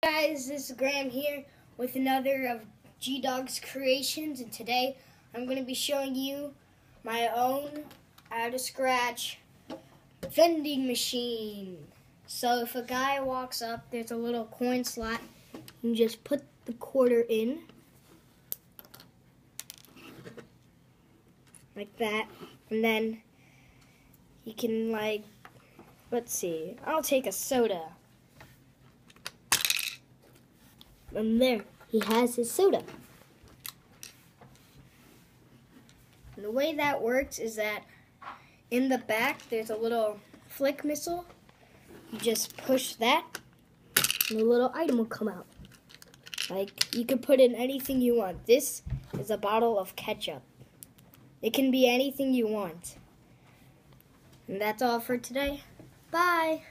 Guys, this is Graham here with another of G-Dog's creations, and today I'm going to be showing you my own out-of-scratch vending machine. So if a guy walks up, there's a little coin slot. You just put the quarter in like that, and then you can, let's see, I'll take a soda. And there, he has his soda. And the way that works is that in the back, there's a little flick missile. You just push that, and the little item will come out. You can put in anything you want. This is a bottle of ketchup. It can be anything you want. And that's all for today. Bye!